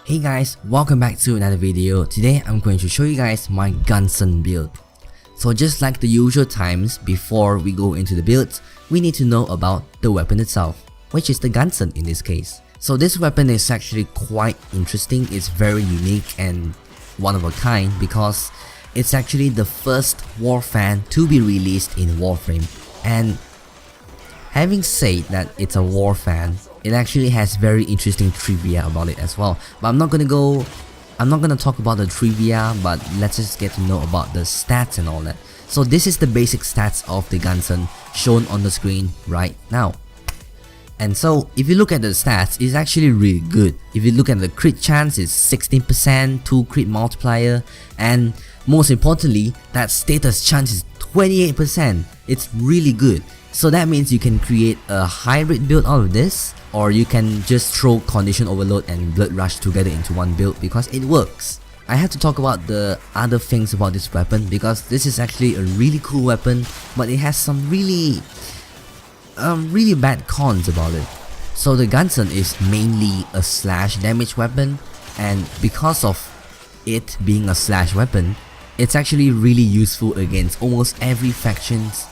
Hey guys, welcome back to another video. Today I'm going to show you guys my Gunsen build. So just like the usual times, before we go into the builds, we need to know about the weapon itself, which is the Gunsen in this case. So this weapon is actually quite interesting. It's very unique and one of a kind because it's actually the first war fan to be released in Warframe. And having said that it's a war fan, it actually has very interesting trivia about it as well. But I'm not gonna talk about the trivia, but let's just get to know about the stats and all that. So this is the basic stats of the Gunsen shown on the screen right now. And so if you look at the stats, it's actually really good. If you look at the crit chance, it's 16%, 2 crit multiplier, and most importantly, that status chance is 28%. It's really good. So that means you can create a hybrid build out of this, or you can just throw Condition Overload and Blood Rush together into one build because it works. I have to talk about the other things about this weapon because this is actually a really cool weapon, but it has some really bad cons about it. So the Gunsen is mainly a slash damage weapon, and because of it being a slash weapon, it's actually really useful against almost every factions.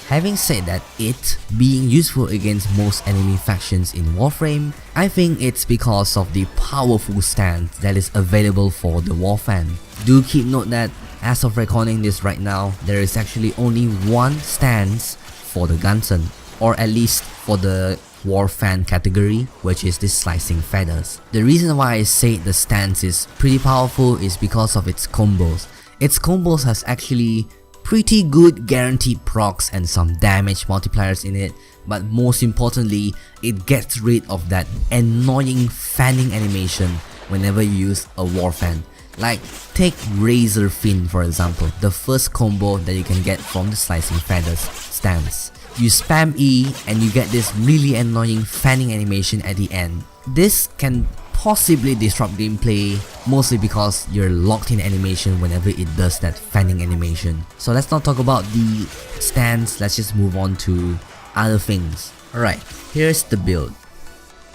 Having said that, it being useful against most enemy factions in Warframe, I think it's because of the powerful stance that is available for the Warfan. Do keep note that as of recording this right now, there is actually only one stance for the Gunsen, or at least for the Warfan category, which is the Slicing Feathers. The reason why I say the stance is pretty powerful is because of its combos. Its combos has actually pretty good guaranteed procs and some damage multipliers in it, but most importantly, it gets rid of that annoying fanning animation whenever you use a Warfan. Like, take Razor Fin for example, the first combo that you can get from the Slicing Feathers stance. You spam E and you get this really annoying fanning animation at the end. This can possibly disrupt gameplay, mostly because you're locked in animation whenever it does that fanning animation. So let's not talk about the stance, let's just move on to other things. Alright, here's the build.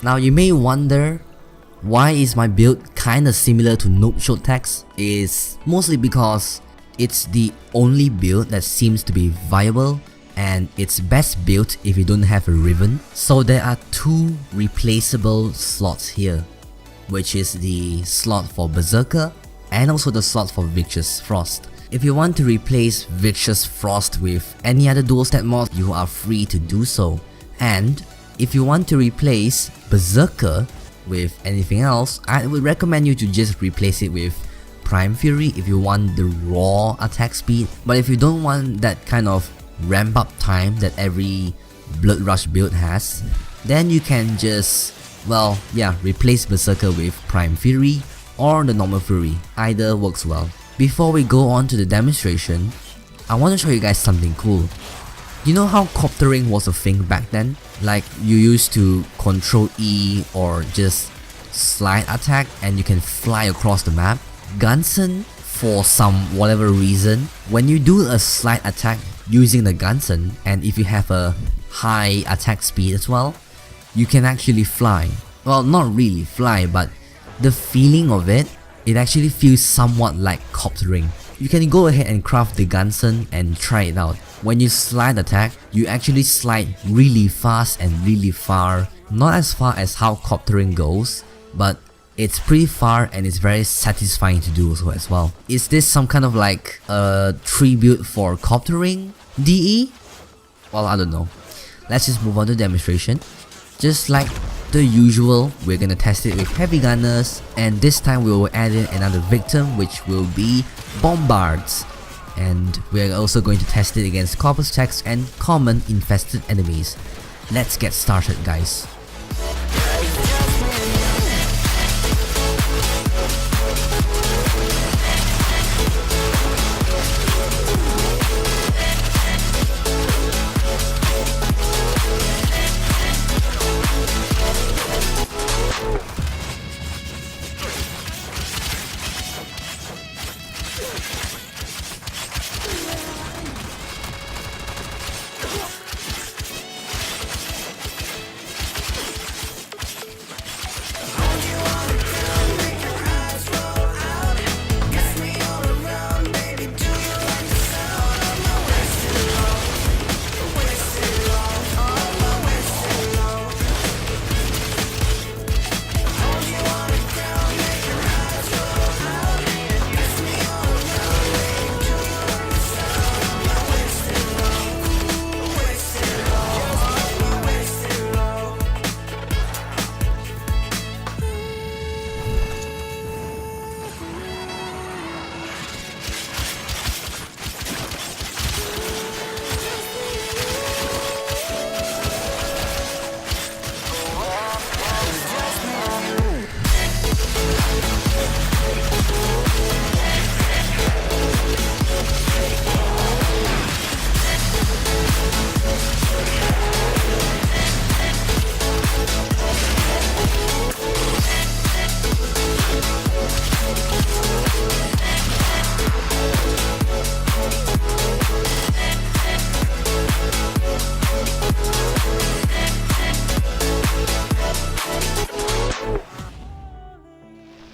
Now you may wonder, why is my build kinda similar to Noob Showtex? Is mostly because it's the only build that seems to be viable, and it's best built if you don't have a Riven. So there are two replaceable slots here, which is the slot for Berserker and also the slot for Vicious Frost. If you want to replace Vicious Frost with any other dual stat mod, you are free to do so. And if you want to replace Berserker with anything else, I would recommend you to just replace it with Prime Fury if you want the raw attack speed. But if you don't want that kind of ramp up time that every Blood Rush build has, then you can just, well, yeah, replace Berserker with Prime Fury or the normal Fury. Either works well. Before we go on to the demonstration, I want to show you guys something cool. You know how coptering was a thing back then? Like, you used to control E or just slide attack and you can fly across the map. Gunsen, for some whatever reason, when you do a slide attack using the Gunsen, and if you have a high attack speed as well, you can actually fly. Well, not really fly, but the feeling of it actually feels somewhat like coptering. You can go ahead and craft the Gunsen and try it out. When you slide attack, you actually slide really fast and really far. Not as far as how coptering goes, but it's pretty far and it's very satisfying to do so as well. Is this some kind of like a tribute for coptering DE? Well, I don't know. Let's just move on to demonstration. Just like the usual, we're gonna test it with heavy gunners, and this time we will add in another victim, which will be Bombards. And we're also going to test it against Corpus Text and common infested enemies. Let's get started, guys.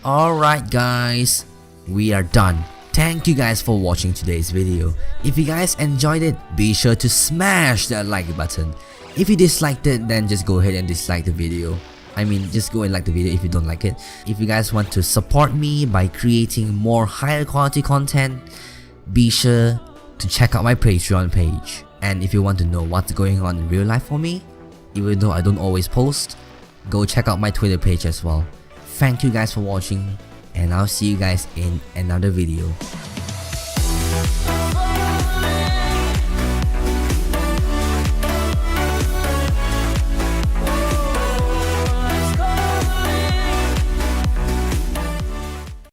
Alright guys, we are done. Thank you guys for watching today's video. If you guys enjoyed it, be sure to smash that like button. If you disliked it, then just go ahead and dislike the video. I mean, just go and like the video if you don't like it. If you guys want to support me by creating more higher quality content, be sure to check out my Patreon page. And if you want to know what's going on in real life for me, even though I don't always post, go check out my Twitter page as well. Thank you guys for watching, and I'll see you guys in another video.